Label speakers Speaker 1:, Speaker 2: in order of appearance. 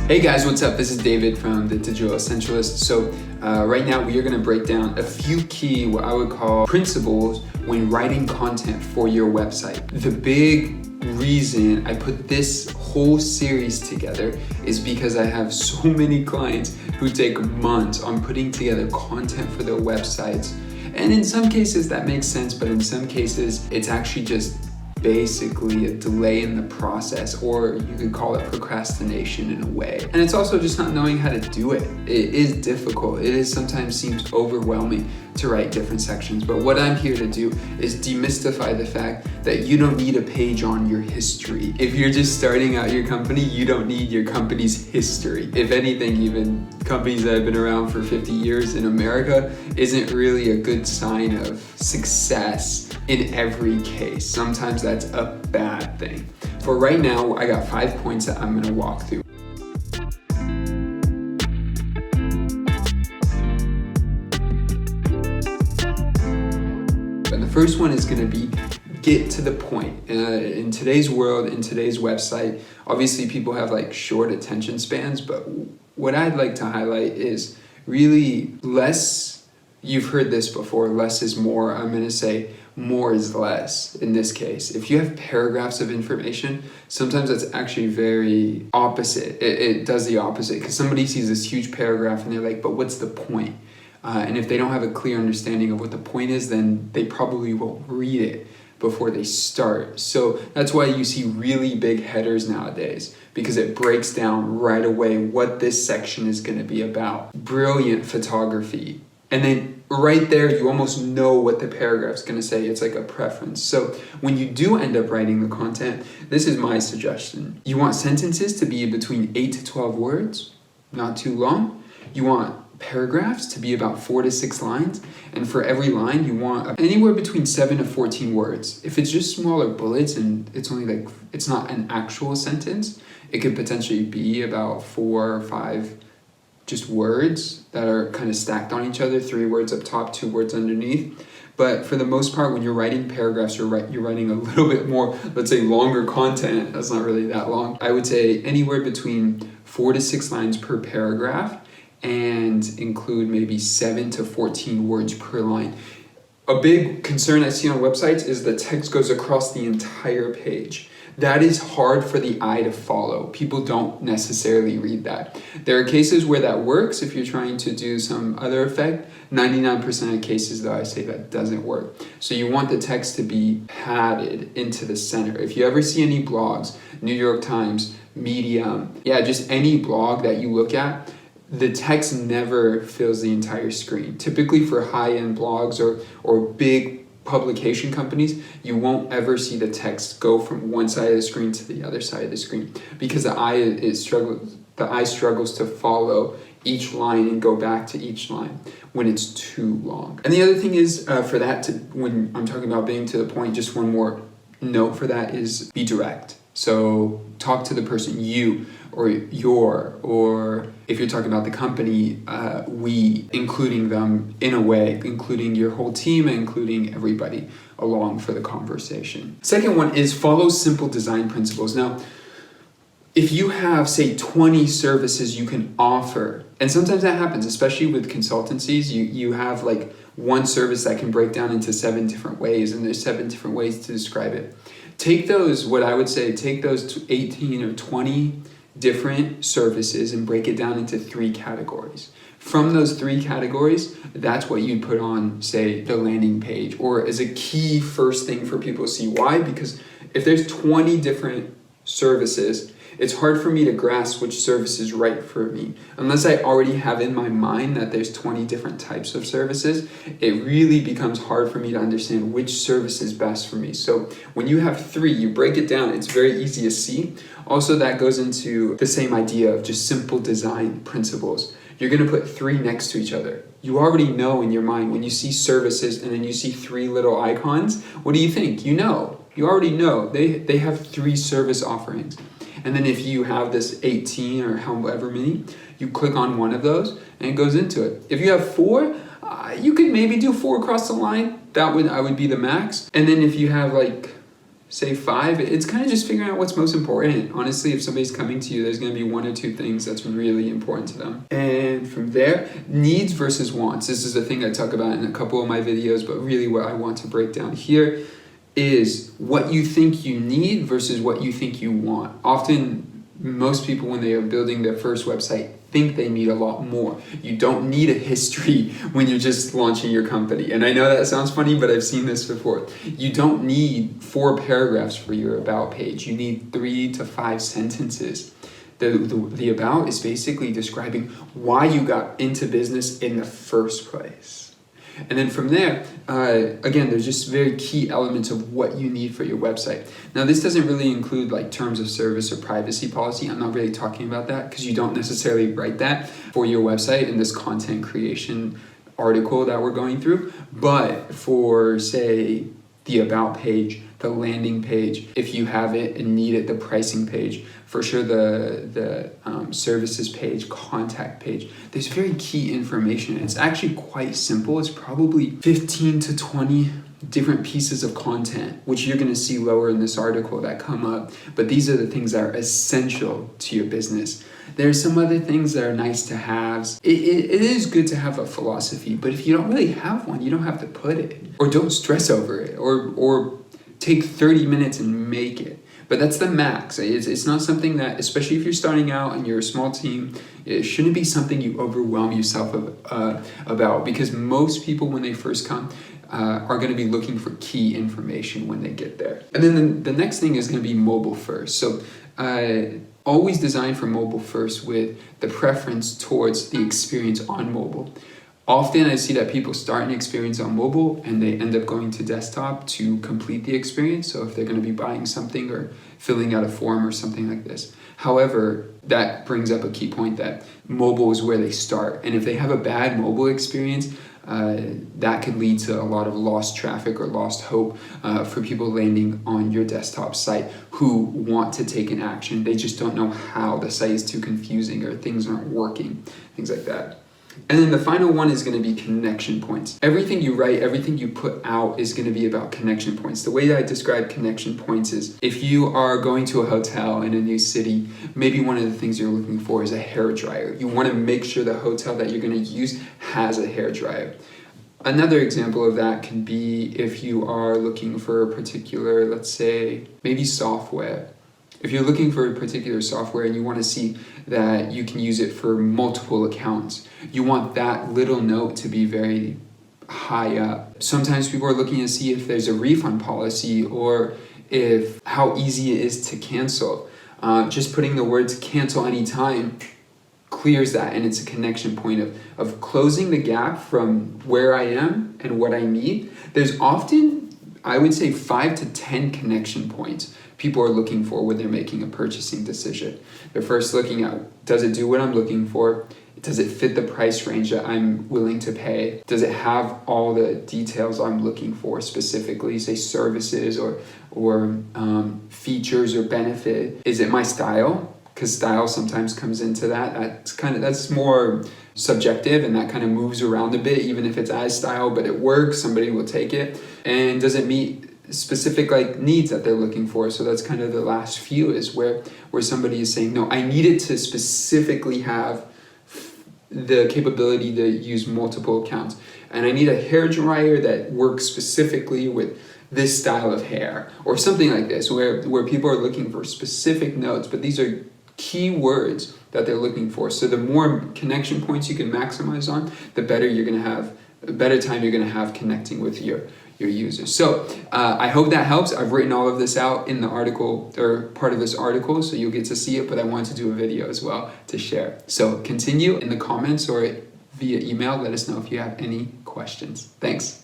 Speaker 1: Hey guys, what's up? This is David from The Digital Essentialist. So right now we are going to break down a few key, what I would call principles when writing content for your website. The big reason I put this whole series together is because I have so many clients who take months on putting together content for their websites. And in some cases that makes sense, but in some cases it's actually just basically a delay in the process, or you could call it procrastination in a way. And it's also just not knowing how to do it. It is difficult. It is sometimes seems overwhelming to write different sections. But what I'm here to do is demystify the fact that you don't need a page on your history. If you're just starting out your company, you don't need your company's history. If anything, even companies that have been around for 50 years in America isn't really a good sign of success in every case. Sometimes that's a bad thing. For right now, I got 5 points that I'm gonna walk through. And the first one is gonna be get to the point. In today's world, in today's website, obviously people have like short attention spans, but what I'd like to highlight is really less. You've heard this before, less is more. I'm gonna say more is less in this case. If you have paragraphs of information, sometimes that's actually very opposite. It does the opposite, because somebody sees this huge paragraph and they're like, but what's the point? And if they don't have a clear understanding of what the point is, then they probably won't read it before they start. So that's why you see really big headers nowadays, because it breaks down right away what this section is gonna be about. Brilliant photography. And then right there, you almost know what the paragraph's gonna say. It's like a preference. So when you do end up writing the content, this is my suggestion. You want sentences to be between 8 to 12 words, not too long. You want paragraphs to be about 4 to 6 lines. And for every line, you want anywhere between 7 to 14 words. If it's just smaller bullets and it's only like, it's not an actual sentence, it could potentially be about 4 or 5 just words that are kind of stacked on each other, 3 words up top, 2 words underneath. But for the most part, when you're writing paragraphs, you're writing a little bit more, let's say longer content. That's not really that long. I would say anywhere between 4 to 6 lines per paragraph, and include maybe 7 to 14 words per line. A big concern I see on websites is the text goes across the entire page. That is hard for the eye to follow. People don't necessarily read that. There are cases where that works if you're trying to do some other effect. 99% of cases though, I say that doesn't work. So you want the text to be padded into the center. If you ever see any blogs, New York Times, Medium, just any blog that you look at, the text never fills the entire screen. Typically for high-end blogs or big publication companies, you won't ever see the text go from one side of the screen to the other side of the screen, because the eye struggles to follow each line and go back to each line when it's too long. And the other thing is for that, when I'm talking about being to the point, just one more note for that is be direct. So talk to the person, you or your, or if you're talking about the company, we, including them in a way, including your whole team, including everybody along for the conversation. Second one is follow simple design principles. Now, if you have, say, 20 services you can offer, and sometimes that happens, especially with consultancies, you have like one service that can break down into 7 different ways, and there's 7 different ways to describe it. Take those, what I would say, take those 18 or 20 different services and break it down into 3 categories. From those 3 categories, that's what you put on, say, the landing page, or as a key first thing for people to see. Why? Because if there's 20 different services, it's hard for me to grasp which service is right for me. Unless I already have in my mind that there's 20 different types of services, it really becomes hard for me to understand which service is best for me. So when you have 3, you break it down, it's very easy to see. Also, that goes into the same idea of just simple design principles. You're gonna put 3 next to each other. You already know in your mind when you see services and then you see 3 little icons, what do you think? You already know. They have 3 service offerings. And then if you have this 18 or however many, you click on one of those and it goes into it. If you have 4, you could maybe do 4 across the line. I would be the max. And then if you have like say 5. It's kind of just figuring out what's most important. Honestly, if somebody's coming to you, there's going to be 1 or 2 things that's really important to them. And from there, needs versus wants. This is a thing I talk about in a couple of my videos, but really what I want to break down here is what you think you need versus what you think you want. Often, most people, when they are building their first website, think they need a lot more. You don't need a history when you're just launching your company. And I know that sounds funny, but I've seen this before. You don't need 4 paragraphs for your about page. You need 3 to 5 sentences. The about is basically describing why you got into business in the first place. And then from there, again, there's just very key elements of what you need for your website. Now, this doesn't really include like terms of service or privacy policy. I'm not really talking about that because you don't necessarily write that for your website in this content creation article that we're going through. But for, say, the about page, the landing page, if you have it and need it, the pricing page, for sure the services page, contact page, there's very key information. It's actually quite simple. It's probably 15 to 20 different pieces of content, which you're going to see lower in this article that come up. But these are the things that are essential to your business. There's some other things that are nice to have. It is good to have a philosophy, but if you don't really have one, you don't have to put it. Or don't stress over it, or take 30 minutes and make it. But that's the max. It's not something that, especially if you're starting out and you're a small team, it shouldn't be something you overwhelm yourself about, because most people, when they first come, are going to be looking for key information when they get there. And then the next thing is going to be mobile first. So always design for mobile first with the preference towards the experience on mobile. Often I see that people start an experience on mobile and they end up going to desktop to complete the experience. So if they're going to be buying something or filling out a form or something like this. However, that brings up a key point that mobile is where they start. And if they have a bad mobile experience, that could lead to a lot of lost traffic or lost hope for people landing on your desktop site who want to take an action. They just don't know how. The site is too confusing or things aren't working, things like that. And then the final one is going to be connection points. Everything you write, everything you put out is going to be about connection points. The way that I describe connection points is if you are going to a hotel in a new city, maybe one of the things you're looking for is a hairdryer. You want to make sure the hotel that you're going to use has a hairdryer. Another example of that can be if you are looking for a particular, let's say, maybe software. If you're looking for a particular software and you want to see that you can use it for multiple accounts, you want that little note to be very high up. Sometimes people are looking to see if there's a refund policy or if how easy it is to cancel. Just putting the words cancel anytime clears that, and it's a connection point of closing the gap from where I am and what I need. There's often, I would say, 5 to 10 connection points people are looking for when they're making a purchasing decision. They're first looking at, does it do what I'm looking for? Does it fit the price range that I'm willing to pay? Does it have all the details I'm looking for, specifically, say services or features or benefit? Is it my style? Because style sometimes comes into that. That's more subjective, and that kind of moves around a bit, even if it's as style, but it works, somebody will take it. And does it meet specific needs that they're looking for? So that's kind of the last few, is where somebody is saying, no, I need it to specifically have the capability to use multiple accounts, and I need a hair dryer that works specifically with this style of hair, or something like this, where people are looking for specific notes, but these are key words that they're looking for. So the more connection points you can maximize on, the better you're going to have, the better time you're going to have connecting with your users. So I hope that helps. I've written all of this out in the article, or part of this article, so you'll get to see it, but I wanted to do a video as well to share. So continue in the comments or via email. Let us know if you have any questions. Thanks.